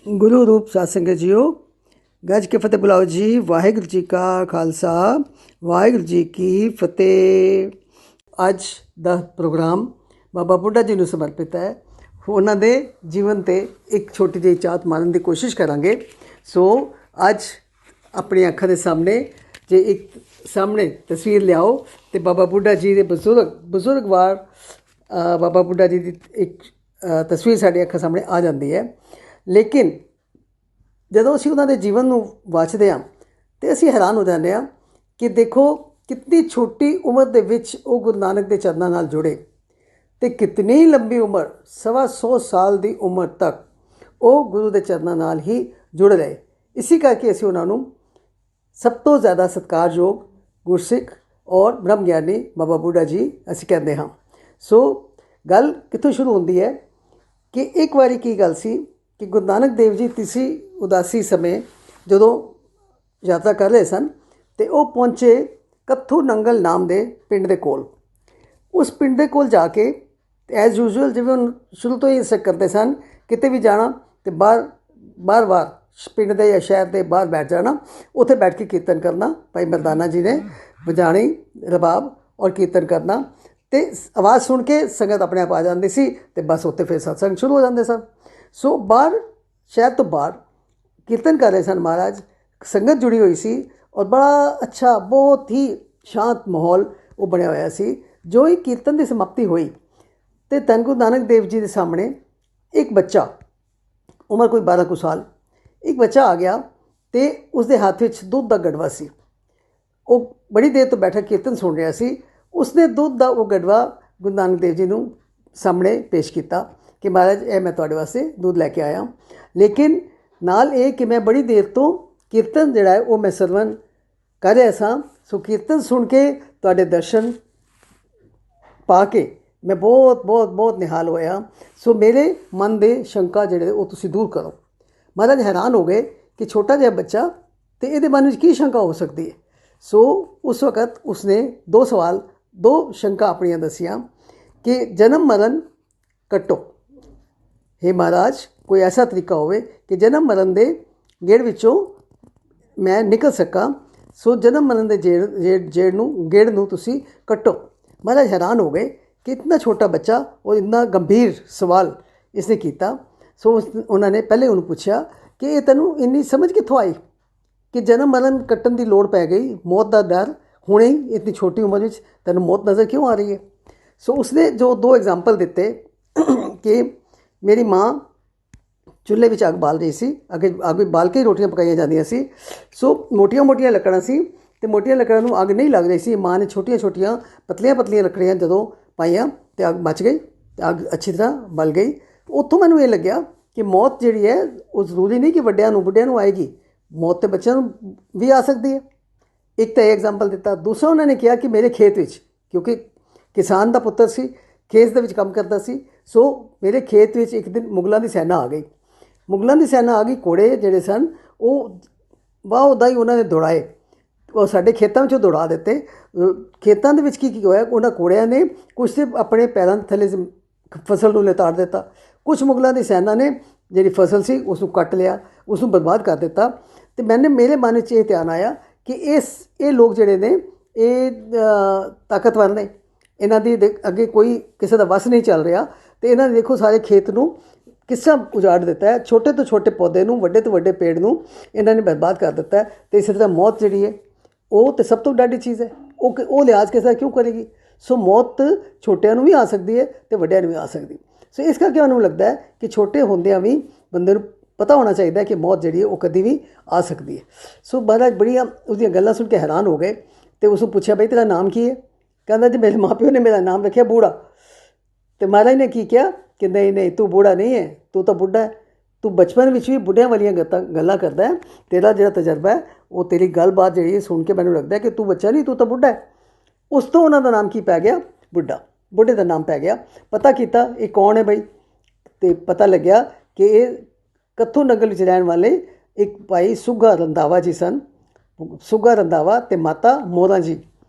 ਗੁਰੂ ਰੂਪ ਸਾਧ ਸੰਗਤ ਜੀਓ, ਗੱਜ ਕੇ ਫਤਿਹ ਬੁਲਾਓ ਜੀ। ਵਾਹਿਗੁਰੂ ਜੀ ਕਾ ਖਾਲਸਾ, ਵਾਹਿਗੁਰੂ ਜੀ ਕੀ ਫਤਿਹ। ਅੱਜ ਦਾ ਪ੍ਰੋਗਰਾਮ ਬਾਬਾ ਬੁੱਢਾ ਜੀ ਨੂੰ ਸਮਰਪਿਤ ਹੈ। ਉਹਨਾਂ ਦੇ ਜੀਵਨ 'ਤੇ ਇੱਕ ਛੋਟੀ ਜਿਹੀ ਝਾਤ ਮਾਰਨ ਦੀ ਕੋਸ਼ਿਸ਼ ਕਰਾਂਗੇ। ਸੋ ਅੱਜ ਆਪਣੀਆਂ ਅੱਖਾਂ ਦੇ ਸਾਹਮਣੇ ਜੇ ਇੱਕ ਸਾਹਮਣੇ ਤਸਵੀਰ ਲਿਆਓ ਤੇ ਬਾਬਾ ਬੁੱਢਾ ਜੀ ਦੇ ਬਜ਼ੁਰਗਵਾਰ ਬਾਬਾ ਬੁੱਢਾ ਜੀ ਦੀ ਇੱਕ ਤਸਵੀਰ ਸਾਡੀ ਅੱਖਾਂ ਸਾਹਮਣੇ ਆ ਜਾਂਦੀ ਹੈ। ਲੇਕਿਨ ਜਦੋਂ ਅਸੀਂ ਉਹਨਾਂ ਦੇ ਜੀਵਨ ਨੂੰ ਵਾਚਦੇ ਹਾਂ ਤਾਂ ਅਸੀਂ ਹੈਰਾਨ ਹੋ ਜਾਂਦੇ ਹਾਂ ਕਿ ਦੇਖੋ ਕਿੰਨੀ ਛੋਟੀ ਉਮਰ ਦੇ ਵਿੱਚ ਉਹ ਗੁਰੂ ਨਾਨਕ ਦੇ ਚਰਨਾਂ ਨਾਲ ਜੁੜੇ ਅਤੇ ਕਿਤਨੀ ਲੰਬੀ ਉਮਰ 125 ਸਾਲ ਦੀ ਉਮਰ ਤੱਕ ਉਹ ਗੁਰੂ ਦੇ ਚਰਨਾਂ ਨਾਲ ਹੀ ਜੁੜ ਰਹੇ। ਇਸੇ ਕਰਕੇ ਅਸੀਂ ਉਹਨਾਂ ਨੂੰ ਸਭ ਤੋਂ ਜ਼ਿਆਦਾ ਸਤਿਕਾਰਯੋਗ ਗੁਰਸਿੱਖ ਔਰ ਬ੍ਰਹਮ ਗਿਆਨੀ ਬਾਬਾ ਬੁੱਢਾ ਜੀ ਅਸੀਂ ਕਹਿੰਦੇ ਹਾਂ। ਸੋ ਗੱਲ ਕਿੱਥੋਂ ਸ਼ੁਰੂ ਹੁੰਦੀ ਹੈ ਕਿ ਇੱਕ ਵਾਰੀ ਕੀ ਗੱਲ ਸੀ ਕਿ ਗੁਰੂ ਨਾਨਕ ਦੇਵ ਜੀ ਤੀਸਰੀ ਉਦਾਸੀ ਸਮੇਂ ਜਦੋਂ ਯਾਤਰਾ ਕਰ ਰਹੇ ਸਨ ਅਤੇ ਉਹ ਪਹੁੰਚੇ ਕੱਥੂ ਨੰਗਲ ਨਾਮ ਦੇ ਪਿੰਡ ਦੇ ਕੋਲ। ਉਸ ਪਿੰਡ ਦੇ ਕੋਲ ਜਾ ਕੇ ਐਜ਼ ਯੂਜੂਅਲ ਜਿਵੇਂ ਹੁਣ ਸ਼ੁਰੂ ਤੋਂ ਹੀ ਇਸ ਕਰਦੇ ਸਨ, ਕਿਤੇ ਵੀ ਜਾਣਾ ਅਤੇ ਬਾਰ ਪਿੰਡ ਦੇ ਜਾਂ ਸ਼ਹਿਰ ਦੇ ਬਾਹਰ ਬੈਠ ਜਾਣਾ, ਉੱਥੇ ਬੈਠ ਕੇ ਕੀਰਤਨ ਕਰਨਾ। ਭਾਈ ਮਰਦਾਨਾ ਜੀ ਨੇ ਵਜਾਣੀ ਰਬਾਬ ਔਰ ਕੀਰਤਨ ਕਰਨਾ ਅਤੇ ਆਵਾਜ਼ ਸੁਣ ਕੇ ਸੰਗਤ ਆਪਣੇ ਆਪ ਆ ਜਾਂਦੀ ਸੀ ਅਤੇ ਬਸ ਉੱਥੇ ਫਿਰ ਸਤਸੰਗ ਸ਼ੁਰੂ ਹੋ ਜਾਂਦੇ ਸਨ। ਸੋ ਬਾਹਰ ਸ਼ਹਿਰ ਤੋਂ ਬਾਹਰ ਕੀਰਤਨ ਕਰ ਰਹੇ ਸਨ ਮਹਾਰਾਜ, ਸੰਗਤ ਜੁੜੀ ਹੋਈ ਸੀ ਔਰ ਬੜਾ ਅੱਛਾ ਬਹੁਤ ਹੀ ਸ਼ਾਂਤ ਮਾਹੌਲ ਉਹ ਬਣਿਆ ਹੋਇਆ ਸੀ। ਜੋ ਹੀ ਕੀਰਤਨ ਦੀ ਸਮਾਪਤੀ ਹੋਈ ਅਤੇ ਧੰਨ ਗੁਰੂ ਨਾਨਕ ਦੇਵ ਜੀ ਦੇ ਸਾਹਮਣੇ ਇੱਕ ਬੱਚਾ, ਉਮਰ ਕੋਈ 12 ਕੁ ਸਾਲ, ਇੱਕ ਬੱਚਾ ਆ ਗਿਆ ਅਤੇ ਉਸਦੇ ਹੱਥ ਵਿੱਚ ਦੁੱਧ ਦਾ ਗੜਵਾ ਸੀ। ਉਹ ਬੜੀ ਦੇਰ ਤੋਂ ਬੈਠਾ ਕੀਰਤਨ ਸੁਣ ਰਿਹਾ ਸੀ। ਉਸਨੇ ਦੁੱਧ ਦਾ ਉਹ ਗੜਵਾ ਗੁਰੂ ਨਾਨਕ ਦੇਵ ਜੀ ਨੂੰ ਸਾਹਮਣੇ ਪੇਸ਼ ਕੀਤਾ ਕਿ ਮਹਾਰਾਜ ਇਹ ਮੈਂ ਤੁਹਾਡੇ ਵਾਸਤੇ ਦੁੱਧ ਲੈ ਕੇ ਆਇਆ। ਲੇਕਿਨ ਨਾਲ ਇਹ ਕਿ ਮੈਂ ਬੜੀ ਦੇਰ ਤੋਂ ਕੀਰਤਨ ਜਿਹੜਾ ਹੈ ਉਹ ਮੈਂ ਸਰਵਣ ਕਰ ਰਿਹਾ ਸਾਂ। ਸੋ ਕੀਰਤਨ ਸੁਣ ਕੇ ਤੁਹਾਡੇ ਦਰਸ਼ਨ ਪਾ ਕੇ ਮੈਂ ਬਹੁਤ ਨਿਹਾਲ ਹੋਇਆ। ਸੋ ਮੇਰੇ ਮਨ ਦੇ ਸ਼ੰਕਾ ਜਿਹੜੇ ਉਹ ਤੁਸੀਂ ਦੂਰ ਕਰੋ। ਮਹਾਰਾਜ ਹੈਰਾਨ ਹੋ ਗਏ ਕਿ ਛੋਟਾ ਜਿਹਾ ਬੱਚਾ ਅਤੇ ਇਹਦੇ ਮਨ ਵਿੱਚ ਕੀ ਸ਼ੰਕਾ ਹੋ ਸਕਦੀ ਹੈ। ਸੋ ਉਸ ਵਕਤ ਉਸਨੇ ਦੋ ਸ਼ੰਕਾ ਆਪਣੀਆਂ ਦੱਸੀਆਂ ਕਿ ਜਨਮ ਮਰਨ ਕੱਟੋ। ਹੇ ਮਹਾਰਾਜ, ਕੋਈ ਐਸਾ ਤਰੀਕਾ ਹੋਵੇ ਕਿ ਜਨਮ ਮਰਨ ਦੇ ਗੇੜ ਵਿੱਚੋਂ ਮੈਂ ਨਿਕਲ ਸਕਾਂ। ਸੋ ਜਨਮ ਮਰਨ ਦੇ ਗੇੜ ਨੂੰ ਤੁਸੀਂ ਕੱਟੋ। ਮਹਾਰਾਜ ਹੈਰਾਨ ਹੋ ਗਏ ਕਿ ਇਤਨਾ ਛੋਟਾ ਬੱਚਾ ਉਹ ਇੰਨਾ ਗੰਭੀਰ ਸਵਾਲ ਇਸਨੇ ਕੀਤਾ। ਸੋ ਉਹਨਾਂ ਨੇ ਪਹਿਲੇ ਉਹਨੂੰ ਪੁੱਛਿਆ ਕਿ ਇਹ ਤੈਨੂੰ ਇੰਨੀ ਸਮਝ ਕਿੱਥੋਂ ਆਈ ਕਿ ਜਨਮ ਮਰਨ ਕੱਟਣ ਦੀ ਲੋੜ ਪੈ ਗਈ, ਮੌਤ ਦਾ ਡਰ ਹੁਣੇ ਹੀ ਇਤਨੀ ਛੋਟੀ ਉਮਰ ਵਿੱਚ ਤੈਨੂੰ ਮੌਤ ਨਜ਼ਰ ਕਿਉਂ ਆ ਰਹੀ ਹੈ। ਸੋ ਉਸਨੇ ਜੋ ਦੋ ਐਗਜ਼ਾਮਪਲ ਦਿੱਤੇ ਕਿ ਮੇਰੀ ਮਾਂ ਚੁੱਲ੍ਹੇ ਵਿੱਚ ਅੱਗ ਬਾਲ ਰਹੀ ਸੀ, ਅੱਗ ਬਾਲ ਕੇ ਰੋਟੀਆਂ ਪਕਾਈਆਂ ਜਾਂਦੀਆਂ ਸੀ। ਸੋ ਮੋਟੀਆਂ ਲੱਕੜਾਂ ਸੀ ਅਤੇ ਮੋਟੀਆਂ ਲੱਕੜਾਂ ਨੂੰ ਅੱਗ ਨਹੀਂ ਲੱਗ ਰਹੀ ਸੀ। ਮਾਂ ਨੇ ਛੋਟੀਆਂ ਪਤਲੀਆਂ ਲੱਕੜੀਆਂ ਜਦੋਂ ਪਾਈਆਂ ਅਤੇ ਅੱਗ ਮੱਚ ਗਈ ਅਤੇ ਅੱਗ ਅੱਛੀ ਤਰ੍ਹਾਂ ਬਲ ਗਈ। ਉੱਥੋਂ ਮੈਨੂੰ ਇਹ ਲੱਗਿਆ ਕਿ ਮੌਤ ਜਿਹੜੀ ਹੈ ਉਹ ਜ਼ਰੂਰੀ ਨਹੀਂ ਕਿ ਬੁੱਢਿਆਂ ਨੂੰ ਆਏਗੀ, ਮੌਤ ਤਾਂ ਬੱਚਿਆਂ ਨੂੰ ਵੀ ਆ ਸਕਦੀ ਹੈ। ਇੱਕ ਤਾਂ ਇਹ ਐਗਜ਼ਾਮਪਲ ਦਿੱਤਾ। ਦੂਸਰਾ ਉਹਨਾਂ ਨੇ ਕਿਹਾ ਕਿ ਮੇਰੇ ਖੇਤ ਵਿੱਚ, ਕਿਉਂਕਿ ਕਿਸਾਨ ਦਾ ਪੁੱਤਰ ਸੀ, ਖੇਤ ਦੇ ਵਿੱਚ ਕੰਮ ਕਰਦਾ ਸੀ। ਸੋ ਮੇਰੇ ਖੇਤ ਵਿੱਚ ਇੱਕ ਦਿਨ ਮੁਗਲਾਂ ਦੀ ਸੈਨਾ ਆ ਗਈ। ਘੋੜੇ ਜਿਹੜੇ ਸਨ ਉਹ ਉੱਦਾਂ ਹੀ ਉਹਨਾਂ ਨੇ ਦੌੜਾਏ, ਉਹ ਸਾਡੇ ਖੇਤਾਂ ਵਿੱਚੋਂ ਦੌੜਾ ਦਿੱਤੇ। ਖੇਤਾਂ ਦੇ ਵਿੱਚ ਕੀ ਹੋਇਆ, ਉਹਨਾਂ ਘੋੜਿਆਂ ਨੇ ਕੁਛ ਤੇ ਆਪਣੇ ਪੈਰਾਂ ਦੇ ਥੱਲੇ ਫਸਲ ਨੂੰ ਲਿਤਾੜ ਦਿੱਤਾ, ਕੁਛ ਮੁਗਲਾਂ ਦੀ ਸੈਨਾ ਨੇ ਜਿਹੜੀ ਫਸਲ ਸੀ ਉਸ ਨੂੰ ਕੱਟ ਲਿਆ, ਉਸ ਨੂੰ ਬਰਬਾਦ ਕਰ ਦਿੱਤਾ। ਅਤੇ ਮੇਰੇ ਮਨ ਵਿੱਚ ਇਹ ਧਿਆਨ ਆਇਆ ਕਿ ਇਹ ਲੋਕ ਜਿਹੜੇ ਨੇ ਇਹ ਤਾਕਤਵਰ ਨੇ, ਇਹਨਾਂ ਦੀ ਅੱਗੇ ਕੋਈ ਕਿਸੇ ਦਾ ਵੱਸ ਨਹੀਂ ਚੱਲ ਰਿਹਾ ਅਤੇ ਇਹਨਾਂ ਨੇ ਦੇਖੋ ਸਾਰੇ ਖੇਤ ਨੂੰ ਕਿਸ ਤਰ੍ਹਾਂ ਉਜਾੜ ਦਿੱਤਾ ਹੈ। ਛੋਟੇ ਤੋਂ ਛੋਟੇ ਪੌਦੇ ਨੂੰ, ਵੱਡੇ ਤੋਂ ਵੱਡੇ ਪੇੜ ਨੂੰ ਇਹਨਾਂ ਨੇ ਬਰਬਾਦ ਕਰ ਦਿੱਤਾ ਹੈ। ਅਤੇ ਇਸੇ ਤਰ੍ਹਾਂ ਮੌਤ ਜਿਹੜੀ ਹੈ ਉਹ ਤਾਂ ਸਭ ਤੋਂ ਡਾਢੀ ਚੀਜ਼ ਹੈ, ਉਹ ਲਿਹਾਜ਼ ਕਿਸੇ ਦਾ ਕਿਉਂ ਕਰੇਗੀ। ਸੋ ਮੌਤ ਛੋਟਿਆਂ ਨੂੰ ਵੀ ਆ ਸਕਦੀ ਹੈ ਅਤੇ ਵੱਡਿਆਂ ਨੂੰ ਵੀ ਆ ਸਕਦੀ। ਸੋ ਇਸ ਕਰਕੇ ਮੈਨੂੰ ਲੱਗਦਾ ਹੈ ਕਿ ਛੋਟੇ ਹੁੰਦਿਆਂ ਵੀ ਬੰਦੇ ਨੂੰ ਪਤਾ ਹੋਣਾ ਚਾਹੀਦਾ ਕਿ ਮੌਤ ਜਿਹੜੀ ਹੈ ਉਹ ਕਦੀ ਵੀ ਆ ਸਕਦੀ ਹੈ। ਸੋ ਮਹਾਰਾਜ ਬੜੀਆਂ ਉਸਦੀਆਂ ਗੱਲਾਂ ਸੁਣ ਕੇ ਹੈਰਾਨ ਹੋ ਗਏ ਅਤੇ ਉਸ ਨੂੰ ਪੁੱਛਿਆ, ਬਈ ਤੇਰਾ ਨਾਮ ਕੀ ਹੈ। ਕਹਿੰਦਾ ਜੀ ਮੇਰੇ ਮਾਂ ਪਿਓ ਨੇ ਮੇਰਾ ਨਾਮ ਰੱਖਿਆ ਬੂੜਾ। ਅਤੇ ਮਹਾਰਾਜ ਨੇ ਕੀ ਕਿਹਾ ਕਿ ਨਹੀਂ ਤੂੰ ਬੂੜਾ ਨਹੀਂ ਹੈ, ਤੂੰ ਤਾਂ ਬੁੱਢਾ ਹੈ। ਤੂੰ ਬਚਪਨ ਵਿੱਚ ਵੀ ਬੁੱਢਿਆਂ ਵਾਲੀਆਂ ਗੱਲਾਂ ਕਰਦਾ ਹੈ। ਤੇਰਾ ਜਿਹੜਾ ਤਜਰਬਾ ਹੈ ਉਹ ਤੇਰੀ ਗੱਲਬਾਤ ਜਿਹੜੀ ਸੁਣ ਕੇ ਮੈਨੂੰ ਲੱਗਦਾ ਕਿ ਤੂੰ ਬੱਚਾ ਨਹੀਂ, ਤੂੰ ਤਾਂ ਬੁੱਢਾ ਹੈ। ਉਸ ਤੋਂ ਉਹਨਾਂ ਦਾ ਨਾਮ ਕੀ ਪੈ ਗਿਆ, ਬੁੱਢੇ ਦਾ ਨਾਮ ਪੈ ਗਿਆ। ਪਤਾ ਕੀਤਾ ਇਹ ਕੌਣ ਹੈ ਬਈ, ਅਤੇ ਪਤਾ ਲੱਗਿਆ ਕਿ ਇਹ ਕੱਥੂ ਨੰਗਲ ਵਿੱਚ ਰਹਿਣ ਵਾਲੇ ਇੱਕ ਭਾਈ ਸੁੱਘਾ ਰੰਧਾਵਾ ਜੀ ਸਨ। ਸੁੱਘਾ ਰੰਧਾਵਾ ਅਤੇ ਮਾਤਾ ਮੋਹਰਾਂ ਜੀ।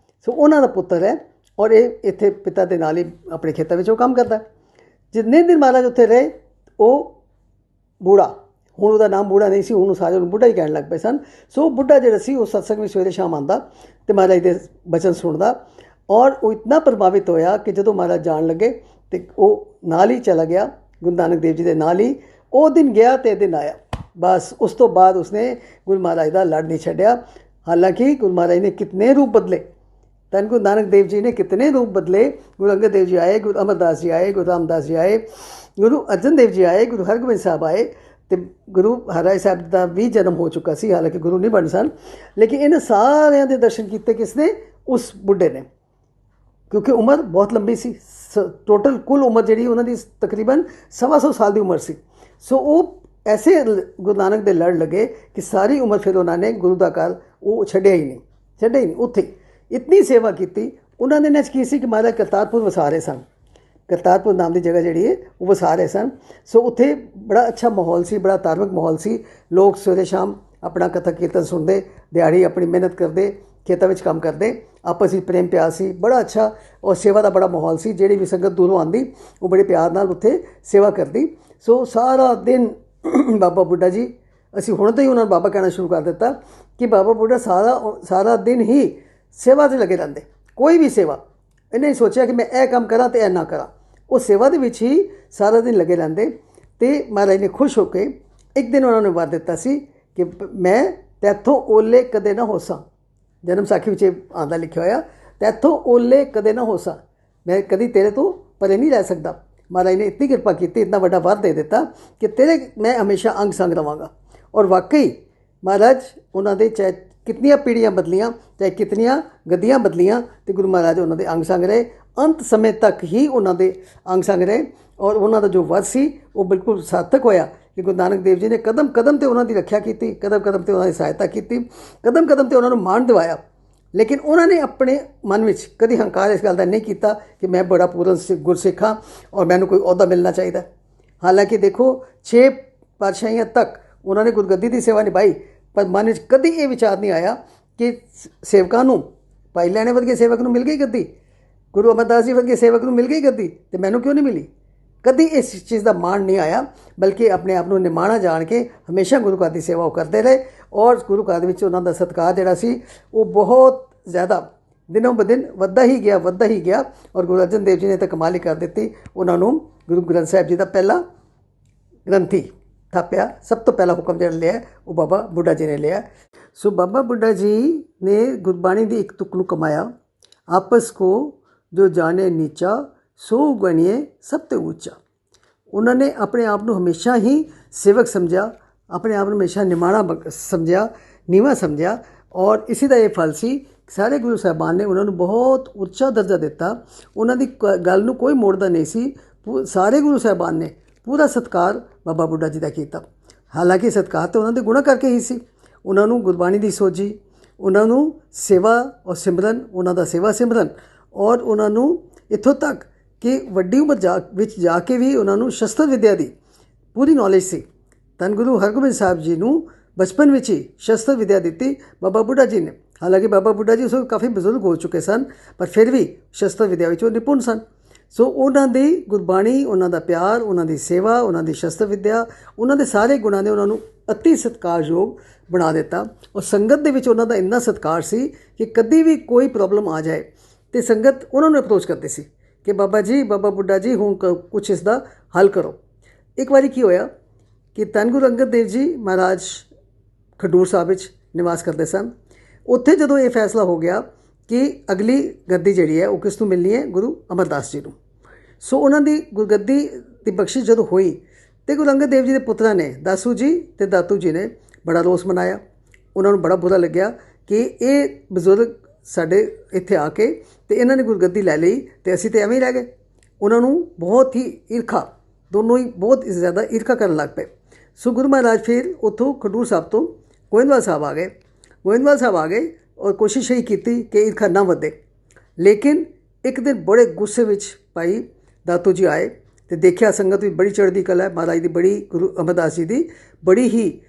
ਸੋ ਉਹਨਾਂ ਦਾ ਪੁੱਤਰ ਹੈ ਔਰ ਇਹ ਇੱਥੇ ਪਿਤਾ ਦੇ ਨਾਲ ਹੀ ਆਪਣੇ ਖੇਤਾਂ ਵਿੱਚ ਉਹ ਕੰਮ ਕਰਦਾ। ਜਿੰਨੇ ਦਿਨ ਮਹਾਰਾਜ ਉੱਥੇ ਰਹੇ ਉਹ ਬੂੜਾ ਹੁਣ ਉਹਦਾ ਨਾਮ ਬੁੱਢਾ ਨਹੀਂ ਸੀ, ਹੁਣ ਸਾਰੇ ਉਹਨੂੰ ਬੁੱਢਾ ਹੀ ਕਹਿਣ ਲੱਗ ਪਏ ਸਨ। ਸੋ ਬੁੱਢਾ ਜਿਹੜਾ ਸੀ ਉਹ ਸਤਸੰਗ ਵਿੱਚ ਸਵੇਰੇ ਸ਼ਾਮ ਆਉਂਦਾ ਅਤੇ ਮਹਾਰਾਜ ਦੇ ਬਚਨ ਸੁਣਦਾ, ਔਰ ਉਹ ਇਤਨਾ ਪ੍ਰਭਾਵਿਤ ਹੋਇਆ ਕਿ ਜਦੋਂ ਮਹਾਰਾਜ ਜਾਣ ਲੱਗੇ ਅਤੇ ਉਹ ਨਾਲ ਹੀ ਚਲਾ ਗਿਆ, ਗੁਰੂ ਨਾਨਕ ਦੇਵ ਜੀ ਦੇ ਨਾਲ ਹੀ। ਉਹ ਦਿਨ ਗਿਆ ਅਤੇ ਇਹ ਦਿਨ ਆਇਆ। ਬਸ ਉਸ ਤੋਂ ਬਾਅਦ ਉਸਨੇ ਗੁਰੂ ਮਹਾਰਾਜ ਦਾ ਲੜ ਨਹੀਂ ਛੱਡਿਆ। ਹਾਲਾਂਕਿ ਗੁਰੂ ਮਹਾਰਾਜ ਨੇ ਕਿਤਨੇ ਰੂਪ ਬਦਲੇ, ਧੰਨ ਗੁਰੂ ਨਾਨਕ ਦੇਵ ਜੀ ਨੇ ਕਿਤਨੇ ਰੂਪ ਬਦਲੇ। ਗੁਰੂ ਅੰਗਦ ਦੇਵ ਜੀ ਆਏ, ਗੁਰੂ ਅਮਰਦਾਸ ਜੀ ਆਏ, ਗੁਰੂ ਰਾਮਦਾਸ ਜੀ ਆਏ, ਗੁਰੂ ਅਰਜਨ ਦੇਵ ਜੀ ਆਏ, ਗੁਰੂ ਹਰਗੋਬਿੰਦ ਸਾਹਿਬ ਆਏ, ਅਤੇ ਗੁਰੂ ਹਰਿਰਾਏ ਸਾਹਿਬ ਦਾ ਵੀ ਜਨਮ ਹੋ ਚੁੱਕਾ ਸੀ, ਹਾਲਾਂਕਿ ਗੁਰੂ ਨਹੀਂ ਬਣ ਸਨ। ਲੇਕਿਨ ਇਹਨਾਂ ਸਾਰਿਆਂ ਦੇ ਦਰਸ਼ਨ ਕੀਤੇ ਕਿਸ ਨੇ? ਉਸ ਬੁੱਢੇ ਨੇ, ਕਿਉਂਕਿ ਉਮਰ ਬਹੁਤ ਲੰਬੀ ਸੀ। ਟੋਟਲ ਕੁੱਲ ਉਮਰ ਜਿਹੜੀ ਉਹਨਾਂ ਦੀ ਤਕਰੀਬਨ 125 ਸਾਲ ਦੀ ਉਮਰ ਸੀ। ਸੋ ਉਹ ਐਸੇ ਗੁਰੂ ਨਾਨਕ ਦੇ ਲੜ ਲੱਗੇ ਕਿ ਸਾਰੀ ਉਮਰ ਫਿਰ ਉਹਨਾਂ ਨੇ ਗੁਰੂ ਦਾ ਘਰ ਉਹ ਛੱਡਿਆ ਹੀ ਨਹੀਂ। ਉੱਥੇ ਇਤਨੀ ਸੇਵਾ ਕੀਤੀ ਉਹਨਾਂ ਦੇ ਨਾਲ। ਕੀ ਸੀ ਕਿ ਮਹਾਰਾਜ ਕਰਤਾਰਪੁਰ ਵਸਾ ਰਹੇ ਸਨ, ਕਰਤਾਰਪੁਰ ਨਾਮ ਦੀ ਜਗ੍ਹਾ ਜਿਹੜੀ ਹੈ ਉਹ ਵਸਾ ਰਹੇ ਸਨ। ਸੋ ਉੱਥੇ ਬੜਾ ਅੱਛਾ ਮਾਹੌਲ ਸੀ, ਬੜਾ ਧਾਰਮਿਕ ਮਾਹੌਲ ਸੀ। ਲੋਕ ਸਵੇਰੇ ਸ਼ਾਮ ਆਪਣਾ ਕਥਾ ਕੀਰਤਨ ਸੁਣਦੇ, ਦਿਹਾੜੀ ਆਪਣੀ ਮਿਹਨਤ ਕਰਦੇ, ਖੇਤਾਂ ਵਿੱਚ ਕੰਮ ਕਰਦੇ, ਆਪਸ ਵਿੱਚ ਪ੍ਰੇਮ ਪਿਆਰ ਸੀ, ਬੜਾ ਅੱਛਾ। ਔਰ ਸੇਵਾ ਦਾ ਬੜਾ ਮਾਹੌਲ ਸੀ। ਜਿਹੜੀ ਵੀ ਸੰਗਤ ਦੂਰੋਂ ਆਉਂਦੀ ਉਹ ਬੜੇ ਪਿਆਰ ਨਾਲ ਉੱਥੇ ਸੇਵਾ ਕਰਦੀ। ਸੋ ਸਾਰਾ ਦਿਨ ਬਾਬਾ ਬੁੱਢਾ ਜੀ, ਅਸੀਂ ਹੁਣ ਤੋਂ ਹੀ ਉਹਨਾਂ ਨੂੰ ਬਾਬਾ ਕਹਿਣਾ ਸ਼ੁਰੂ ਕਰ ਦਿੱਤਾ ਕਿ ਬਾਬਾ ਬੁੱਢਾ ਸਾਰਾ ਦਿਨ ਹੀ ਸੇਵਾ 'ਤੇ ਲੱਗੇ ਰਹਿੰਦੇ। ਕੋਈ ਵੀ ਸੇਵਾ, ਇਹਨੇ ਨਹੀਂ ਸੋਚਿਆ ਕਿ ਮੈਂ ਇਹ ਕੰਮ ਕਰਾਂ ਅਤੇ ਇਹ ਨਾ ਕਰਾਂ। ਉਹ ਸੇਵਾ ਦੇ ਵਿੱਚ ਹੀ ਸਾਰਾ ਦਿਨ ਲੱਗੇ ਰਹਿੰਦੇ। ਅਤੇ ਮਹਾਰਾਜ ਨੇ ਖੁਸ਼ ਹੋ ਕੇ ਇੱਕ ਦਿਨ ਉਹਨਾਂ ਨੂੰ ਵਰ ਦਿੱਤਾ ਸੀ ਕਿ ਮੈਂ ਤੈਥੋਂ ਓਲੇ ਕਦੇ ਨਾ ਹੋਸਾਂ। ਜਨਮ ਸਾਖੀ ਵਿੱਚ ਆਉਂਦਾ ਲਿਖਿਆ ਹੋਇਆ, ਤੈਥੋਂ ਓਲੇ ਕਦੇ ਨਾ ਹੋਸਾਂ, ਮੈਂ ਕਦੀ ਤੇਰੇ ਤੋਂ ਪਰੇ ਨਹੀਂ ਰਹਿ ਸਕਦਾ। ਮਹਾਰਾਜ ਨੇ ਇਤਨੀ ਕਿਰਪਾ ਕੀਤੀ, ਇਤਨਾ ਵੱਡਾ ਵਰ ਦੇ ਦਿੱਤਾ ਕਿ ਤੇਰੇ ਮੈਂ ਹਮੇਸ਼ਾ ਅੰਗ ਸੰਗ ਰਵਾਂਗਾ। ਔਰ ਵਾਕਈ ਮਹਾਰਾਜ ਉਹਨਾਂ ਦੇ ਚਾਹੇ ਕਿਤਨੀਆਂ ਪੀੜ੍ਹੀਆਂ ਬਦਲੀਆਂ, ਚਾਹੇ ਕਿਤਨੀਆਂ ਗੱਦੀਆਂ ਬਦਲੀਆਂ, ਅਤੇ ਗੁਰੂ ਮਹਾਰਾਜ ਉਹਨਾਂ ਦੇ ਅੰਗ ਸੰਗ ਰਹੇ। ਅੰਤ ਸਮੇਂ ਤੱਕ ਹੀ ਉਹਨਾਂ ਦੇ ਅੰਗ ਸੰਗ ਰਹੇ। ਔਰ ਉਹਨਾਂ ਦਾ ਜੋ ਵਰ ਸੀ ਉਹ ਬਿਲਕੁਲ ਸਾਰਥਕ ਹੋਇਆ ਕਿ ਗੁਰੂ ਨਾਨਕ ਦੇਵ ਜੀ ਨੇ ਕਦਮ ਕਦਮ 'ਤੇ ਉਹਨਾਂ ਦੀ ਰੱਖਿਆ ਕੀਤੀ, ਕਦਮ ਕਦਮ 'ਤੇ ਉਹਨਾਂ ਦੀ ਸਹਾਇਤਾ ਕੀਤੀ, ਕਦਮ ਕਦਮ 'ਤੇ ਉਹਨਾਂ ਨੂੰ ਮਾਣ ਦਿਵਾਇਆ। ਲੇਕਿਨ ਉਹਨਾਂ ਨੇ ਆਪਣੇ ਮਨ ਵਿੱਚ ਕਦੀ ਹੰਕਾਰ ਇਸ ਗੱਲ ਦਾ ਨਹੀਂ ਕੀਤਾ ਕਿ ਮੈਂ ਬੜਾ ਪੂਰਨ ਗੁਰਸਿੱਖ ਹਾਂ ਔਰ ਮੈਨੂੰ ਕੋਈ ਅਹੁਦਾ ਮਿਲਣਾ ਚਾਹੀਦਾ। ਹਾਲਾਂਕਿ ਦੇਖੋ 6 ਪਾਤਸ਼ਾਹੀਆਂ ਤੱਕ ਉਹਨਾਂ ਨੇ ਗੁਰਗੱਦੀ ਦੀ ਸੇਵਾ ਨਿਭਾਈ, ਪਰ ਮਨ ਵਿੱਚ ਕਦੀ ਇਹ ਵਿਚਾਰ ਨਹੀਂ ਆਇਆ ਕਿ ਸੇਵਕਾਂ ਨੂੰ, ਭਾਈ ਲਹਿਣੇ ਵਰਗੇ ਸੇਵਕ ਨੂੰ ਮਿਲ ਗਈ ਗੱਦੀ, ਗੁਰੂ ਅਮਰਦਾਸ ਜੀ ਵਰਗੇ ਸੇਵਕ ਨੂੰ ਮਿਲ ਗਈ ਗੱਦੀ, ਅਤੇ ਮੈਨੂੰ ਕਿਉਂ ਨਹੀਂ ਮਿਲੀ? ਕਦੀ ਇਸ ਚੀਜ਼ ਦਾ ਮਾਣ ਨਹੀਂ ਆਇਆ, ਬਲਕਿ ਆਪਣੇ ਆਪ ਨੂੰ ਨਿਮਾਣਾ ਜਾਣ ਕੇ ਹਮੇਸ਼ਾ ਗੁਰੂ ਘਰ ਦੀ ਸੇਵਾ ਉਹ ਕਰਦੇ ਰਹੇ। ਔਰ ਗੁਰੂ ਘਰ ਵਿੱਚ ਉਹਨਾਂ ਦਾ ਸਤਿਕਾਰ ਜਿਹੜਾ ਸੀ ਉਹ ਬਹੁਤ ਜ਼ਿਆਦਾ ਦਿਨੋਂ ਬ ਦਿਨ ਵੱਧਦਾ ਹੀ ਗਿਆ। ਔਰ ਗੁਰੂ ਅਰਜਨ ਦੇਵ ਜੀ ਨੇ ਤਾਂ ਕਮਾਲ ਹੀ ਕਰ ਦਿੱਤੀ, ਉਹਨਾਂ ਨੂੰ ਗੁਰੂ ਗ੍ਰੰਥ ਸਾਹਿਬ ਜੀ ਦਾ ਪਹਿਲਾ ਗ੍ਰੰਥੀ ਥਾਪਿਆ। ਸਭ ਤੋਂ ਪਹਿਲਾ ਹੁਕਮ ਜਿਹੜਾ ਲਿਆ ਉਹ ਬਾਬਾ ਬੁੱਢਾ ਜੀ ਨੇ ਲਿਆ। ਸੋ ਬਾਬਾ ਬੁੱਢਾ ਜੀ ਨੇ ਗੁਰਬਾਣੀ ਦੀ ਇੱਕ ਤੁਕ ਨੂੰ ਕਮਾਇਆ, ਆਪਸ ਕੋ ਜੋ ਜਾਣੇ ਨੀਚਾ ਸੋ ਗਣੀਏ ਸਭ ਤੋਂ ਉੱਚਾ। ਉਹਨਾਂ ਨੇ ਆਪਣੇ ਆਪ ਨੂੰ ਹਮੇਸ਼ਾ ਹੀ ਸੇਵਕ ਸਮਝਿਆ, ਆਪਣੇ ਆਪ ਨੂੰ ਹਮੇਸ਼ਾ ਨਿਮਾਣਾ ਸਮਝਿਆ, ਨੀਵਾਂ ਸਮਝਿਆ। ਔਰ ਇਸੇ ਦਾ ਇਹ ਫਲ ਸੀ ਸਾਰੇ ਗੁਰੂ ਸਾਹਿਬਾਨ ਨੇ ਉਹਨਾਂ ਨੂੰ ਬਹੁਤ ਉੱਚਾ ਦਰਜਾ ਦਿੱਤਾ। ਉਹਨਾਂ ਦੀ ਗੱਲ ਨੂੰ ਕੋਈ ਮੋੜਦਾ ਨਹੀਂ ਸੀ। ਸਾਰੇ ਗੁਰੂ ਸਾਹਿਬਾਨ ਨੇ ਪੂਰਾ ਸਤਿਕਾਰ ਬਾਬਾ ਬੁੱਢਾ ਜੀ ਦਾ ਕੀਤਾ। ਹਾਲਾਂਕਿ ਸਤਿਕਾਰ ਤਾਂ ਉਹਨਾਂ ਦੇ ਗੁਣਾਂ ਕਰਕੇ ਹੀ ਸੀ। ਉਹਨਾਂ ਨੂੰ ਗੁਰਬਾਣੀ ਦੀ ਸੋਝੀ, ਉਹਨਾਂ ਨੂੰ ਸੇਵਾ ਔਰ ਸਿਮਰਨ, ਉਹਨਾਂ ਦਾ ਸੇਵਾ ਸਿਮਰਨ, ਔਰ ਉਹਨਾਂ ਨੂੰ ਇੱਥੋਂ ਤੱਕ ਕਿ ਵੱਡੀ ਉਮਰ ਵਿੱਚ ਜਾ ਕੇ ਵੀ ਉਹਨਾਂ ਨੂੰ ਸ਼ਸਤਰ ਵਿੱਦਿਆ ਦੀ ਪੂਰੀ ਨੌਲੇਜ ਸੀ। ਧੰਨ ਗੁਰੂ ਹਰਗੋਬਿੰਦ ਸਾਹਿਬ ਜੀ ਨੂੰ ਬਚਪਨ ਵਿੱਚ ਹੀ ਸ਼ਸਤਰ ਵਿੱਦਿਆ ਦਿੱਤੀ ਬਾਬਾ ਬੁੱਢਾ ਜੀ ਨੇ। ਹਾਲਾਂਕਿ ਬਾਬਾ ਬੁੱਢਾ ਜੀ ਉਸ ਵਕਤ ਕਾਫੀ ਬਜ਼ੁਰਗ ਹੋ ਚੁੱਕੇ ਸਨ, ਪਰ ਫਿਰ ਵੀ ਸ਼ਸਤਰ ਵਿੱਦਿਆ ਵਿੱਚ ਉਹ ਨਿਪੁੰਨ ਸਨ। ਸੋ ਉਹਨਾਂ ਦੀ ਗੁਰਬਾਣੀ, ਉਹਨਾਂ ਦਾ ਪਿਆਰ, ਉਹਨਾਂ ਦੀ ਸੇਵਾ, ਉਹਨਾਂ ਦੀ ਸ਼ਸਤਰ ਵਿੱਦਿਆ, ਉਹਨਾਂ ਦੇ ਸਾਰੇ ਗੁਣਾਂ ਨੇ ਉਹਨਾਂ ਨੂੰ ਅਤੀ ਸਤਿਕਾਰਯੋਗ ਬਣਾ ਦਿੱਤਾ। ਔਰ ਸੰਗਤ ਦੇ ਵਿੱਚ ਉਹਨਾਂ ਦਾ ਇੰਨਾ ਸਤਿਕਾਰ ਸੀ ਕਿ ਕਦੀ ਵੀ ਕੋਈ ਪ੍ਰੋਬਲਮ ਆ ਜਾਏ ਅਤੇ ਸੰਗਤ ਉਹਨਾਂ ਨੂੰ ਅਪਰੋਚ ਕਰਦੀ ਸੀ ਕਿ ਬਾਬਾ ਜੀ, ਬਾਬਾ ਬੁੱਢਾ ਜੀ, ਹੁਣ ਕੁਛ ਇਸ ਦਾ ਹੱਲ ਕਰੋ। ਇੱਕ ਵਾਰੀ ਕੀ ਹੋਇਆ ਕਿ ਧੰਨ ਗੁਰੂ ਅੰਗਦ ਦੇਵ ਜੀ ਮਹਾਰਾਜ ਖਡੂਰ ਸਾਹਿਬ ਵਿੱਚ ਨਿਵਾਸ ਕਰਦੇ ਸਨ। ਉੱਥੇ ਜਦੋਂ ਇਹ ਫੈਸਲਾ ਹੋ ਗਿਆ ਕਿ ਅਗਲੀ ਗੱਦੀ ਜਿਹੜੀ ਹੈ ਉਹ ਕਿਸ ਨੂੰ ਮਿਲਣੀ ਹੈ? ਗੁਰੂ ਅਮਰਦਾਸ ਜੀ ਨੂੰ। ਸੋ ਉਹਨਾਂ ਦੀ ਗੁਰਗੱਦੀ ਦੀ ਬਖਸ਼ਿਸ਼ ਜਦੋਂ ਹੋਈ ਅਤੇ ਗੁਰੂ ਅੰਗਦ ਦੇਵ ਜੀ ਦੇ ਪੁੱਤਰਾਂ ਨੇ, ਦਾਸੂ ਜੀ ਅਤੇ ਦਾਤੂ ਜੀ ਨੇ ਬੜਾ ਰੋਸ ਮਨਾਇਆ। ਉਹਨਾਂ ਨੂੰ ਬੜਾ ਬੁਰਾ ਲੱਗਿਆ ਕਿ ਇਹ ਬਜ਼ੁਰਗ ਸਾਡੇ ਇੱਥੇ ਆ ਕੇ ਅਤੇ ਇਹਨਾਂ ਨੇ ਗੁਰਗੱਦੀ ਲੈ ਲਈ ਅਤੇ ਅਸੀਂ ਤਾਂ ਐਵੇਂ ਹੀ ਰਹਿ ਗਏ। ਉਹਨਾਂ ਨੂੰ ਬਹੁਤ ਹੀ ਈਰਖਾ, ਦੋਨੋਂ ਹੀ ਬਹੁਤ ਜ਼ਿਆਦਾ ਈਰਖਾ ਕਰਨ ਲੱਗ ਪਏ। ਸੋ ਗੁਰੂ ਮਹਾਰਾਜ ਫਿਰ ਉੱਥੋਂ ਖਡੂਰ ਸਾਹਿਬ ਤੋਂ ਗੋਇੰਦਵਾਲ ਸਾਹਿਬ ਆ ਗਏ ਔਰ ਕੋਸ਼ਿਸ਼ ਇਹੀ ਕੀਤੀ ਕਿ ਈਰਖਾ ਨਾ ਵਧੇ। ਲੇਕਿਨ ਇੱਕ ਦਿਨ ਬੜੇ ਗੁੱਸੇ ਵਿੱਚ ਭਾਈ ਦਾਤੂ ਜੀ ਆਏ ਅਤੇ ਦੇਖਿਆ ਸੰਗਤ ਵਿੱਚ ਬੜੀ ਚੜ੍ਹਦੀ ਕਲਾ ਹੈ, ਮਹਾਰਾਜ ਦੀ ਬੜੀ, ਗੁਰੂ ਅਮਰਦਾਸ ਜੀ ਦੀ ਬੜੀ ਹੀ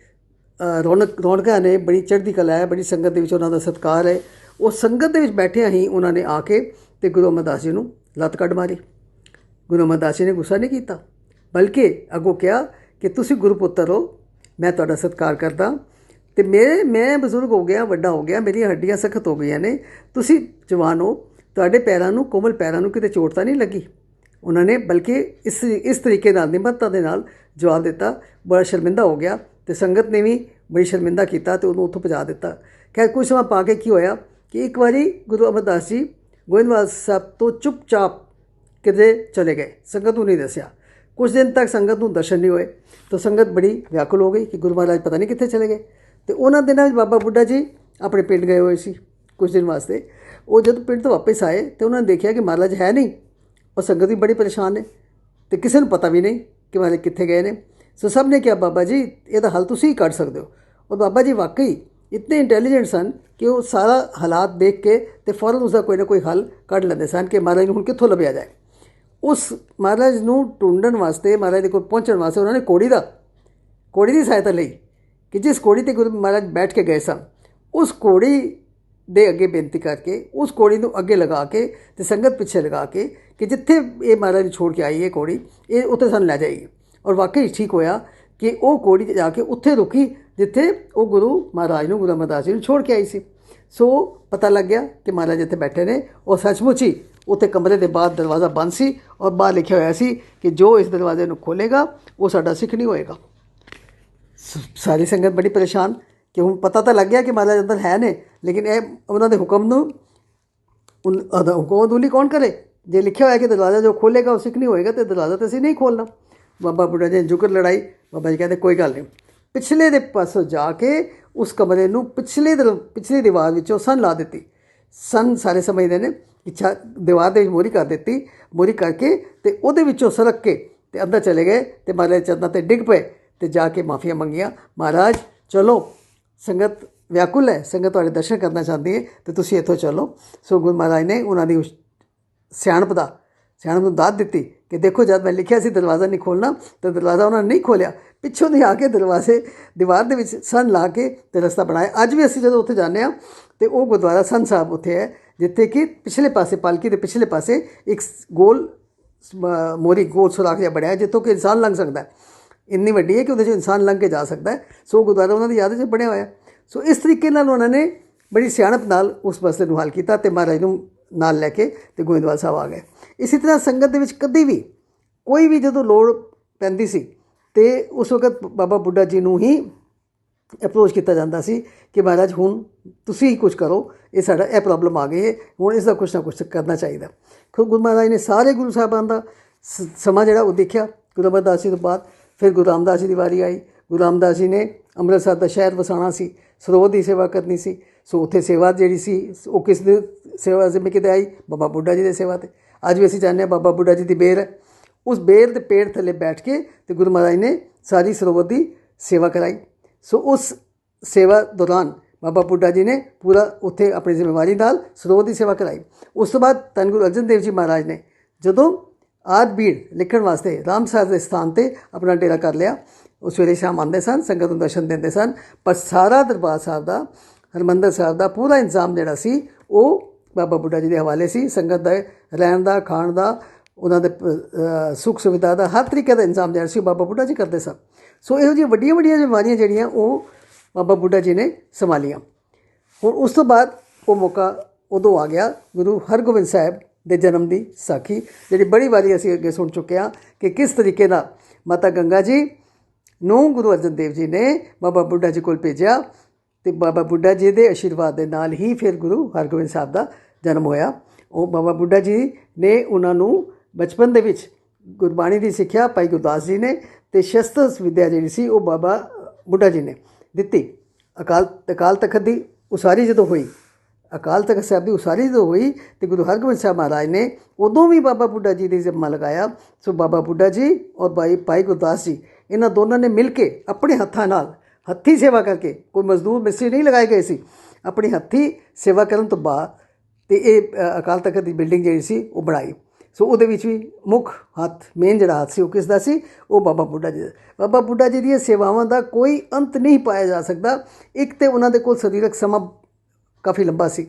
ਰੌਣਕਾਂ ਨੇ, ਬੜੀ ਚੜ੍ਹਦੀ ਕਲਾ ਹੈ, ਬੜੀ ਸੰਗਤ ਦੇ ਵਿੱਚ ਉਹਨਾਂ ਦਾ ਸਤਿਕਾਰ ਹੈ। ਉਹ ਸੰਗਤ ਦੇ ਵਿੱਚ ਬੈਠਿਆਂ ਹੀ ਉਹਨਾਂ ਨੇ ਆ ਕੇ ਅਤੇ ਗੁਰੂ ਅਮਰਦਾਸ ਜੀ ਨੂੰ ਲੱਤ ਕੱਢ ਮਾਰੀ। ਗੁਰੂ ਅਮਰਦਾਸ ਜੀ ਨੇ ਗੁੱਸਾ ਨਹੀਂ ਕੀਤਾ, ਬਲਕਿ ਅੱਗੋਂ ਕਿਹਾ ਕਿ ਤੁਸੀਂ ਗੁਰੂ ਪੁੱਤਰ ਹੋ, मैं तुहाडा सत्कार करदा ते मैं बजुर्ग हो गया, वड्डा हो गया, मेरियां हड्डियां सख्त हो गईयां ने, तुसीं जवान हो, तुहाडे पैरां नूं, कोमल पैरां नूं किते चोट तां नहीं लगी। उन्होंने बल्कि इस तरीके नाल निमरता दे नाल जवाब दिता। बड़ा शर्मिंदा हो गया तो संगत ने भी बड़ी शर्मिंदा किया तो उन्होंने उत्थों पहुँचा दिता। खैर कुछ समा पा के की होया कि एक बारी गुरु अमरदास जी गोइंदवाल साहब तो चुपचाप किते चले गए, संगत नूं नहीं दस्या। कुछ दिन तक संगत नूं दर्शन नहीं हुए तो संगत बड़ी व्याकुल हो गई कि गुरु महाराज पता नहीं कित्थे चले गए। तो उन्होंने दिनों बाबा बुड्ढा जी अपने पिंड गए हुए सी कुछ दिन वास्ते। वो जब पिंड तो वापस आए तो उन्होंने देखा कि महाराज है नहीं और संगत भी बड़ी परेशान है तो किसी को पता भी नहीं कि महाराज कित्थे गए ने। सो सब ने कहा बाबा जी ये हल तुसीं ही कढ़ सकते हो। और बाबा जी वाकई इतने इंटैलीजेंट सन कि वो सारा हालात देख के तो फौरन उसका कोई ना कोई हल कढ़ लेंदे सन कि महाराज नूं हुण कित्थों लभ्या जाए। उस महाराज नूं ढूंढण वास्ते, महाराज दे कोल पहुंचण वास्ते उन्होंने घोड़ी की सहायता ली कि जिस घोड़ी ते गुरु महाराज बैठ के गए सन उस घोड़ी दे अगे बेनती करके उस घोड़ी नूं अगे लगा के ते संगत पिछे लगा के कि जिथे ये महाराज छोड़ के आई है घोड़ी ये उत्थे सानूं लै जाएगी। और वाकई ठीक होया कि वो घोड़ी जाके उत्थे रुकी जिथे वो गुरु महाराज नूं, गुरु अमरदास जी नूं छोड़ के आई सी। सो पता लग गया कि महाराज इत्थे बैठे ने और सचमुच ही उत्थे कमरे के बाहर दरवाज़ा बंद सी और बाहर लिखा होया सी कि जो इस दरवाजे नूं खोलेगा वो साडा सिख नहीं होएगा। सारी संगत बड़ी परेशान कि हुण पता तो लग गया कि महाराज अंदर है ने, लेकिन ये उन्होंने हुक्म नूं हुक्म अदूली कौन करे। जे लिखा होया कि दरवाज़ा जो खोलेगा वो सिख नहीं होएगा तो दरवाज़ा तो असीं नहीं खोलना। बाबा बुड्ढा जी ने जुकर लड़ाई। बाबा जी कहते कोई गल नहीं, पिछले दे पासों जाके उस कमरे नूं पिछली दीवार विचों सन ला दित्ती। सन सारे समझदे ने इच्छा दीवार दे मोहरी कर दित्ती, मोहरी करके ते ओहदे विचों सरक के ते अंदर चले गए ते महाराज चरनां ते डिग पे ते जाके माफ़ियां मंगियां। महाराज चलो संगत व्याकुल है, संगत तुहाडे दर्शन करना चाहती है तो तुसीं इत्थों चलो। सो गुरु महाराज ने उन्हां दी सियाणप नूं दात दित्ती कि देखो जब मैं लिखिया सी दरवाज़ा नहीं खोलना तो दरवाज़ा उन्होंने नहीं खोलिया, पिछों दी आके दरवाजे दीवार दे विच सन ला के ते रस्ता बनाया। अज भी असीं जदों उत्थे जाने आ तो वो गुरुद्वारा सन साहब उत्थे है जिथे कि पिछले पासे पालकी के पिछले पासे एक गोल मोहरी गोल सुराख जिहा बणिया जितों कि इंसान लंघ सकता है। इन्नी वड्डी है कि उहदे चों इंसान लंघ के जा सकता है। सो गुरुद्वारा उन्होंने याद च बणिया होया। सो इस तरीके नाल उन्होंने बड़ी सियाणप नाल उस मसले नूं हल कीता ते महाराज नूं नाल लैके ते गोइंदवाल साहब आ गए। इसी तरह संगत दे विच कदी भी कोई भी जदों लोड़ पैंदी सी ते उस वक्त बाबा बुड्ढा जी नूं ही अप्रोच किया जाता सी कि महाराज हुण तुसीं ही कुछ करो, ये साडा यह प्रॉब्लम आ गई है, हुण इसका कुछ ना कुछ करना चाहिए। गुरु महाराज ने सारे गुरु साहबान का समा जिहड़ा वो देखिया। गुरु अमरदास जी तो बाद फिर गुरु रामदास जी की वारी आई। गुरु रामदास जी ने अमृतसर का शहर वसाना सी, सरोवर की सेवा करनी सी। सो उत्थे सेवा जिहड़ी सी वो किस दी सेवा जिम्मे किते आई, बाबा बुड्ढा जी की सेवा ते। अज भी असीं चाहते हैं बाबा बुड्ढा जी की बेर है, उस बेर के पेड़ थले बैठ के तो गुरु महाराज ने सारी सरोवर की सेवा कराई। सो उस सेवा दौरान बाबा बुड्ढा जी ने पूरा उत्थे अपनी जिम्मेवारी नाल सरोवर की सेवा कराई। उस तो बाद धन गुरु अर्जन देव जी महाराज ने जदों आद बीड़ लिखण वास्ते रामसर के स्थान पर अपना डेरा कर लिया, उस वेले शाम आते सन, संगत नूं दर्शन देंदे सन। पर सारा दरबार साहब का, हरमंदर साहब का पूरा इंतजाम जिहड़ा सी वो बाबा बुड्ढा जी के हवाले सी। संगत का रहण का, खाण का, उन्होंने सुख सुविधा का हर तरीके का इंतजाम जिहड़ा सी बाबा बुड्ढा जी करते सन। सो इहो जिहियां वड्डियां वड्डियां जिम्मेवारियां जिहड़ियां वो बाबा बुड्ढा जी ने संभालियां। हुण उस तो बाद वो मौका उदों आ गया गुरु हरगोबिंद साहब के जन्म की साखी, जिहड़ी बड़ी वारी असीं अगे सुन चुके हैं कि किस तरीके नाल माता गंगा जी नूं गुरु अर्जन देव जी ने बाबा बुड्ढा जी कोल भेजिया ते बाबा बुड्ढा जी के आशीर्वाद के नाल ही फिर गुरु हरगोबिंद साहब का जन्म होया। वो बाबा बुड्ढा जी ने उन्होंने बचपन दे विच गुरबाणी की सिक्ख्या भाई गुरदास जी ने ते शस्त्र विद्या जिहड़ी सी वो बाबा बुड्ढा जी ने दित्ती। अकाल तखत की उसारी जदों हुई, अकाल तखत साहब की उसारी जदों हुई तो गुरु हरगोबिंद साहब महाराज ने उदों भी बाबा बुड्ढा जी की जिम्मा लगाया। सो बाबा बुड्ढा जी और भाई गुरदास जी इन्हां दोनों ने मिल के अपने हत्थां नाल हत्थी सेवा करके, कोई मजदूर मिस्त्री नहीं लगाए गए सी, अपनी हत्थी सेवा करन तो बाद ते अकाल तखत की बिल्डिंग जिहड़ी सी वो बनाई। सो उहदे विच भी मुख हत्थ मेन जिहड़ा हत्थ सी वो किसदा सी, वो बाबा बुड्ढा जी दा। बाबा बुड्ढा जी दी सेवावां दा कोई अंत नहीं पाया जा सकदा। एक तो उन्हां दे कोल सरीरक समा काफ़ी लंबा सी,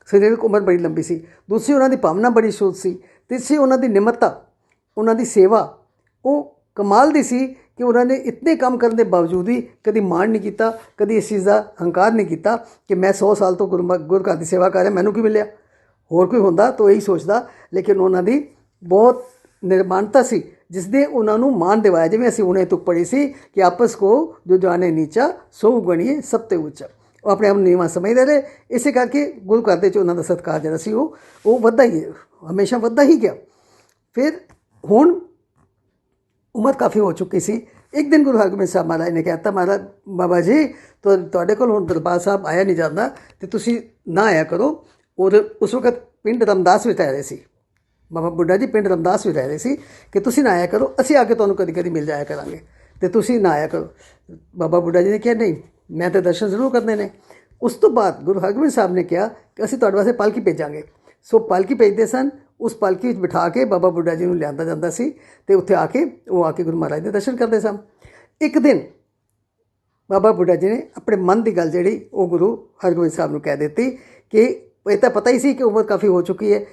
सरीरक उम्र बड़ी लंबी सी। दूसरी उन्हां दी भावना बड़ी शुद्ध सी। तीसरी उन्हां दी निमरता, उन्हां दी सेवा वो ਕਮਾਲ ਦੀ ਸੀ ਕਿ ਉਹਨਾਂ ਨੇ ਇਤਨੇ ਕੰਮ ਕਰਨ ਦੇ ਬਾਵਜੂਦ ਵੀ ਕਦੀ ਮਾਣ ਨਹੀਂ ਕੀਤਾ, ਕਦੀ ਇਸ ਚੀਜ਼ ਦਾ ਹੰਕਾਰ ਨਹੀਂ ਕੀਤਾ ਕਿ ਮੈਂ 100 ਸਾਲ ਤੋਂ ਗੁਰੂ ਘਰ ਦੀ ਸੇਵਾ ਕਰ ਰਿਹਾ, ਮੈਨੂੰ ਕੀ ਮਿਲਿਆ। ਹੋਰ ਕੋਈ ਹੁੰਦਾ ਤਾਂ ਇਹੀ ਸੋਚਦਾ, ਲੇਕਿਨ ਉਹਨਾਂ ਦੀ ਬਹੁਤ ਨਿਰਮਾਣਤਾ ਸੀ ਜਿਸ ਨੇ ਉਹਨਾਂ ਨੂੰ ਮਾਣ ਦਿਵਾਇਆ। ਜਿਵੇਂ ਅਸੀਂ ਹੁਣੇ ਤੁਕ ਪੜ੍ਹੀ ਸੀ ਕਿ ਆਪਸ ਕੋ ਜੋ ਜਾਣੇ ਨੀਚਾ ਸੋ ਗਣੀਏ ਸਭ ਤੇ ਉੱਚਾ। ਉਹ ਆਪਣੇ ਆਪ ਨੂੰ ਨੀਵਾਂ ਸਮਝਦੇ ਰਹੇ। ਇਸੇ ਕਰਕੇ ਗੁਰੂ ਘਰ ਦੇ 'ਚ ਉਹਨਾਂ ਦਾ ਸਤਿਕਾਰ ਜਿਹੜਾ ਸੀ ਉਹ ਵੱਧਦਾ ਹੀ, ਹਮੇਸ਼ਾ ਵੱਧਦਾ ਹੀ ਗਿਆ। ਫਿਰ ਹੁਣ ਉਮਰ ਕਾਫੀ ਹੋ ਚੁੱਕੀ ਸੀ। ਇੱਕ ਦਿਨ ਗੁਰੂ ਹਰਗੋਬਿੰਦ ਸਾਹਿਬ ਮਹਾਰਾਜ ਨੇ ਕਹਿਤਾ, ਮਹਾਰਾਜ ਬਾਬਾ ਜੀ ਤੁਹਾਡੇ ਕੋਲ ਹੁਣ ਦਰਬਾਰ ਸਾਹਿਬ ਆਇਆ ਨਹੀਂ ਜਾਂਦਾ ਅਤੇ ਤੁਸੀਂ ਨਾ ਆਇਆ ਕਰੋ। ਔਰ ਉਸ ਵਕਤ ਪਿੰਡ ਰਮਦਾਸ ਵਿੱਚ ਰਹਿ ਰਹੇ ਸੀ ਬਾਬਾ ਬੁੱਢਾ ਜੀ, ਪਿੰਡ ਰਮਦਾਸ ਵਿੱਚ ਰਹਿ ਰਹੇ ਸੀ ਕਿ ਤੁਸੀਂ ਨਾ ਆਇਆ ਕਰੋ, ਅਸੀਂ ਆ ਕੇ ਤੁਹਾਨੂੰ ਕਦੀ ਕਦੀ ਮਿਲ ਜਾਇਆ ਕਰਾਂਗੇ ਅਤੇ ਤੁਸੀਂ ਨਾ ਆਇਆ ਕਰੋ। ਬਾਬਾ ਬੁੱਢਾ ਜੀ ਨੇ ਕਿਹਾ ਨਹੀਂ, ਮੈਂ ਤਾਂ ਦਰਸ਼ਨ ਜ਼ਰੂਰ ਕਰਨੇ ਨੇ। ਉਸ ਤੋਂ ਬਾਅਦ ਗੁਰੂ ਹਰਗੋਬਿੰਦ ਸਾਹਿਬ ਨੇ ਕਿਹਾ ਕਿ ਅਸੀਂ ਤੁਹਾਡੇ ਵਾਸਤੇ ਪਾਲਕੀ ਭੇਜਾਂਗੇ। ਸੋ ਪਾਲਕੀ ਭੇਜਦੇ ਸਨ। ਉਸ ਪਾਲਕੀ ਵਿੱਚ ਬਿਠਾ ਕੇ ਬਾਬਾ ਬੁੱਢਾ ਜੀ ਨੂੰ ਲਿਆਂਦਾ ਜਾਂਦਾ ਸੀ ਅਤੇ ਉੱਥੇ ਆ ਕੇ ਗੁਰੂ ਮਹਾਰਾਜ ਦੇ ਦਰਸ਼ਨ ਕਰਦੇ ਸਨ। ਇੱਕ ਦਿਨ ਬਾਬਾ ਬੁੱਢਾ ਜੀ ਨੇ ਆਪਣੇ ਮਨ ਦੀ ਗੱਲ ਜਿਹੜੀ ਉਹ ਗੁਰੂ ਹਰਗੋਬਿੰਦ ਸਾਹਿਬ ਨੂੰ ਕਹਿ ਦਿੱਤੀ ਕਿ ਇਹ ਤਾਂ ਪਤਾ ਹੀ ਸੀ ਕਿ ਉਮਰ ਕਾਫੀ ਹੋ ਚੁੱਕੀ ਹੈ,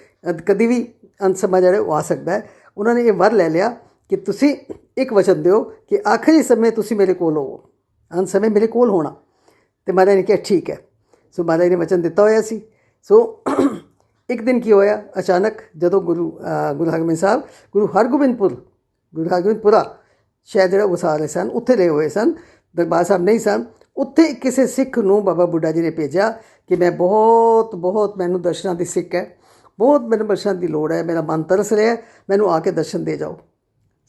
ਕਦੀ ਵੀ ਅੰਤ ਸਮਾਂ ਜਿਹੜਾ ਉਹ ਆ ਸਕਦਾ ਹੈ। ਉਹਨਾਂ ਨੇ ਇਹ ਵਰ ਲੈ ਲਿਆ ਕਿ ਤੁਸੀਂ ਇੱਕ ਵਚਨ ਦਿਓ ਕਿ ਆਖਰੀ ਸਮੇਂ ਤੁਸੀਂ ਮੇਰੇ ਕੋਲ ਹੋਵੋ, ਅੰਤ ਸਮੇਂ ਮੇਰੇ ਕੋਲ ਹੋਣਾ। ਅਤੇ ਮਹਾਰਾਜ ਨੇ ਕਿਹਾ ਠੀਕ ਹੈ। ਸੋ ਮਹਾਰਾਜ ਨੇ ਵਚਨ ਦਿੱਤਾ ਹੋਇਆ ਸੀ। ਸੋ ਇੱਕ ਦਿਨ ਕੀ ਹੋਇਆ, ਅਚਾਨਕ ਜਦੋਂ ਗੁਰੂ ਹਰਗੋਬਿੰਦ ਸਾਹਿਬ ਗੁਰੂ ਹਰਗੋਬਿੰਦਪੁਰਾ ਸ਼ਹਿਰ ਜਿਹੜਾ ਵਸਾ ਰਹੇ ਸਨ, ਉੱਥੇ ਰਹੇ ਹੋਏ ਸਨ, ਦਰਬਾਰ ਸਾਹਿਬ ਨਹੀਂ ਸਨ। ਉੱਥੇ ਕਿਸੇ ਸਿੱਖ ਨੂੰ ਬਾਬਾ ਬੁੱਢਾ ਜੀ ਨੇ ਭੇਜਿਆ ਕਿ ਮੈਂ ਬਹੁਤ ਮੈਨੂੰ ਦਰਸ਼ਨਾਂ ਦੀ ਸਿੱਖ ਹੈ, ਬਹੁਤ ਮੈਨੂੰ ਦਰਸ਼ਨਾਂ ਦੀ ਲੋੜ ਹੈ, ਮੇਰਾ ਮਨ ਤਰਸ ਰਿਹਾ, ਮੈਨੂੰ ਆ ਕੇ ਦਰਸ਼ਨ ਦੇ ਜਾਓ।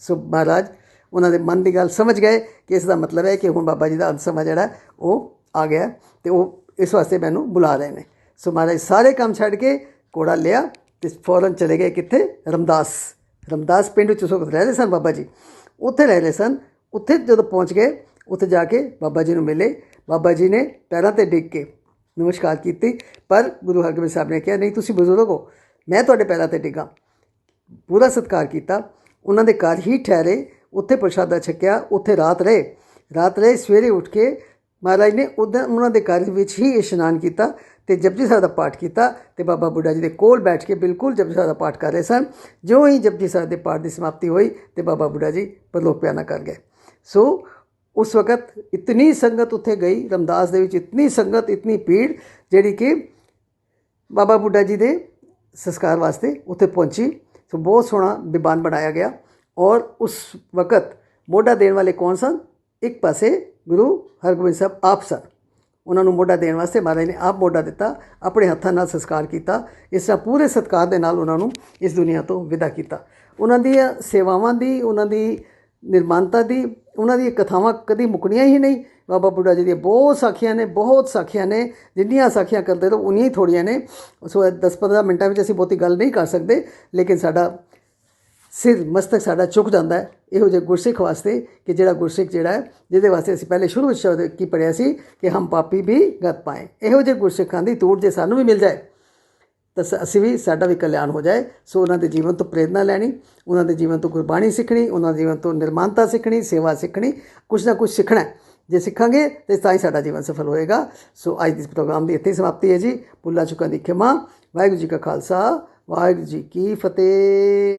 ਸੋ ਮਹਾਰਾਜ ਉਹਨਾਂ ਦੇ ਮਨ ਦੀ ਗੱਲ ਸਮਝ ਗਏ ਕਿ ਇਸ ਦਾ ਮਤਲਬ ਹੈ ਕਿ ਹੁਣ ਬਾਬਾ ਜੀ ਦਾ ਅੰਤ ਸਮਾਂ ਜਿਹੜਾ ਉਹ ਆ ਗਿਆ ਅਤੇ ਉਹ ਇਸ ਵਾਸਤੇ ਮੈਨੂੰ ਬੁਲਾ ਰਹੇ ਨੇ। ਸੋ ਮਹਾਰਾਜ ਸਾਰੇ ਕੰਮ ਛੱਡ ਕੇ ਘੋੜਾ ਲਿਆ ਅਤੇ ਫੌਰਨ ਚਲੇ ਗਏ ਕਿੱਥੇ, ਰਮਦਾਸ ਪਿੰਡ ਵਿੱਚ ਉਸ ਵਕਤ ਰਹਿ ਰਹੇ ਸਨ ਬਾਬਾ ਜੀ, ਉੱਥੇ ਰਹਿ ਰਹੇ ਸਨ। ਉੱਥੇ ਜਦੋਂ ਪਹੁੰਚ ਗਏ, ਉੱਥੇ ਜਾ ਕੇ ਬਾਬਾ ਜੀ ਨੂੰ ਮਿਲੇ। ਬਾਬਾ ਜੀ ਨੇ ਪੈਰਾਂ 'ਤੇ ਡਿੱਗ ਕੇ ਨਮਸਕਾਰ ਕੀਤੀ, ਪਰ ਗੁਰੂ ਹਰਗੋਬਿੰਦ ਸਾਹਿਬ ਨੇ ਕਿਹਾ ਨਹੀਂ, ਤੁਸੀਂ ਬਜ਼ੁਰਗ ਹੋ, ਮੈਂ ਤੁਹਾਡੇ ਪੈਰਾਂ 'ਤੇ ਡਿੱਗਾਂ। ਪੂਰਾ ਸਤਿਕਾਰ ਕੀਤਾ। ਉਹਨਾਂ ਦੇ ਘਰ ਹੀ ਠਹਿਰੇ, ਉੱਥੇ ਪ੍ਰਸ਼ਾਦਾ ਛਕਿਆ, ਉੱਥੇ ਰਾਤ ਰਹੇ। ਸਵੇਰੇ ਉੱਠ ਕੇ ਮਹਾਰਾਜ ਨੇ ਉਹਨਾਂ ਦੇ ਘਰ ਵਿੱਚ ਹੀ ਇਸ਼ਨਾਨ ਕੀਤਾ ਅਤੇ ਜਪਜੀ ਸਾਹਿਬ ਦਾ ਪਾਠ ਕੀਤਾ ਅਤੇ ਬਾਬਾ ਬੁੱਢਾ ਜੀ ਦੇ ਕੋਲ ਬੈਠ ਕੇ ਬਿਲਕੁਲ ਜਪਜੀ ਸਾਹਿਬ ਦਾ ਪਾਠ ਕਰ ਰਹੇ ਸਨ। ਜਿਉਂ ਹੀ ਜਪਜੀ ਸਾਹਿਬ ਦੇ ਪਾਠ ਦੀ ਸਮਾਪਤੀ ਹੋਈ ਅਤੇ ਬਾਬਾ ਬੁੱਢਾ ਜੀ ਪਰਲੋਕ ਪਿਆਨਾ ਕਰ ਗਏ। ਸੋ ਉਸ ਵਕਤ ਇਤਨੀ ਸੰਗਤ ਉੱਥੇ ਗਈ, ਰਮਦਾਸ ਦੇ ਵਿੱਚ ਇਤਨੀ ਸੰਗਤ, ਇਤਨੀ ਭੀੜ, ਜਿਹੜੀ ਕਿ ਬਾਬਾ ਬੁੱਢਾ ਜੀ ਦੇ ਸੰਸਕਾਰ ਵਾਸਤੇ ਉੱਥੇ ਪਹੁੰਚੀ। ਸੋ ਬਹੁਤ ਸੋਹਣਾ ਦੀਵਾਨ ਬਣਾਇਆ ਗਿਆ। ਔਰ ਉਸ ਵਕਤ ਮੋਢਾ ਦੇਣ ਵਾਲੇ ਕੌਣ ਸਨ? ਇੱਕ ਪਾਸੇ ਗੁਰੂ ਹਰਗੋਬਿੰਦ ਸਾਹਿਬ ਆਪ ਸਨ। ਉਹਨਾਂ ਨੂੰ ਮੋਢਾ ਦੇਣ ਵਾਸਤੇ ਮਹਾਰਾਜ ਨੇ ਆਪ ਮੋਢਾ ਦਿੱਤਾ, ਆਪਣੇ ਹੱਥਾਂ ਨਾਲ ਸੰਸਕਾਰ ਕੀਤਾ। ਇਸ ਤਰ੍ਹਾਂ ਪੂਰੇ ਸਤਿਕਾਰ ਦੇ ਨਾਲ ਉਹਨਾਂ ਨੂੰ ਇਸ ਦੁਨੀਆ ਤੋਂ ਵਿਦਾ ਕੀਤਾ। ਉਹਨਾਂ ਦੀਆਂ ਸੇਵਾਵਾਂ ਦੀ, ਉਹਨਾਂ ਦੀ ਨਿਰਮਾਨਤਾ ਦੀ, ਉਹਨਾਂ ਦੀਆਂ ਕਥਾਵਾਂ ਕਦੀ ਮੁੱਕਣੀਆਂ ਹੀ ਨਹੀਂ। ਬਾਬਾ ਬੁੱਢਾ ਜੀ ਦੀਆਂ ਬਹੁਤ ਸਾਖੀਆਂ ਨੇ। ਜਿੰਨੀਆਂ ਸਾਖੀਆਂ ਕਰਦੇ ਰਹੋ ਉਨੀਆਂ ਹੀ ਥੋੜ੍ਹੀਆਂ ਨੇ। ਸੋ 10-15 ਮਿੰਟਾਂ ਵਿੱਚ ਅਸੀਂ ਬਹੁਤੀ ਗੱਲ ਨਹੀਂ ਕਰ ਸਕਦੇ, ਲੇਕਿਨ ਸਾਡਾ ਸਿਰ ਮਸਤਕ ਸਾਡਾ ਝੁਕ ਜਾਂਦਾ ਹੈ ਇਹੋ ਜਿਹੇ ਗੁਰਸਿੱਖ ਵਾਸਤੇ, ਕਿ ਜਿਹੜਾ ਗੁਰਸਿੱਖ ਜਿਹੜਾ ਹੈ, ਜਿਹਦੇ ਵਾਸਤੇ ਅਸੀਂ ਪਹਿਲੇ ਸ਼ੁਰੂ ਵਿੱਚ ਕੀ ਪੜ੍ਹਿਆ ਸੀ ਕਿ ਹਮ ਪਾਪੀ ਵੀ ਗਤ ਪਾਏ। ਇਹੋ ਜਿਹੇ ਗੁਰਸਿੱਖਾਂ ਦੀ ਤੂੜ ਜੇ ਸਾਨੂੰ ਵੀ ਮਿਲ ਜਾਏ ਤਾਂ ਅਸੀਂ ਵੀ, ਸਾਡਾ ਵੀ ਕਲਿਆਣ ਹੋ ਜਾਏ। ਸੋ ਉਹਨਾਂ ਦੇ ਜੀਵਨ ਤੋਂ ਪ੍ਰੇਰਨਾ ਲੈਣੀ, ਉਹਨਾਂ ਦੇ ਜੀਵਨ ਤੋਂ ਗੁਰਬਾਣੀ ਸਿੱਖਣੀ, ਉਹਨਾਂ ਦੇ ਜੀਵਨ ਤੋਂ ਨਿਰਮਾਨਤਾ ਸਿੱਖਣੀ, ਸੇਵਾ ਸਿੱਖਣੀ, ਕੁਛ ਨਾ ਕੁਛ ਸਿੱਖਣਾ। ਜੇ ਸਿੱਖਾਂਗੇ ਤਾਂ ਤਾਂ ਹੀ ਸਾਡਾ ਜੀਵਨ ਸਫਲ ਹੋਏਗਾ। ਸੋ ਅੱਜ ਦੇ ਪ੍ਰੋਗਰਾਮ ਦੀ ਇੱਥੇ ਸਮਾਪਤੀ ਹੈ ਜੀ। ਭੁੱਲਾਂ ਚੁੱਕਾਂ ਦੀ ਖਿਮਾ। ਵਾਹਿਗੁਰੂ ਜੀ ਕਾ ਖਾਲਸਾ, ਵਾਹਿਗੁਰੂ ਜੀ ਕੀ ਫਤਿਹ।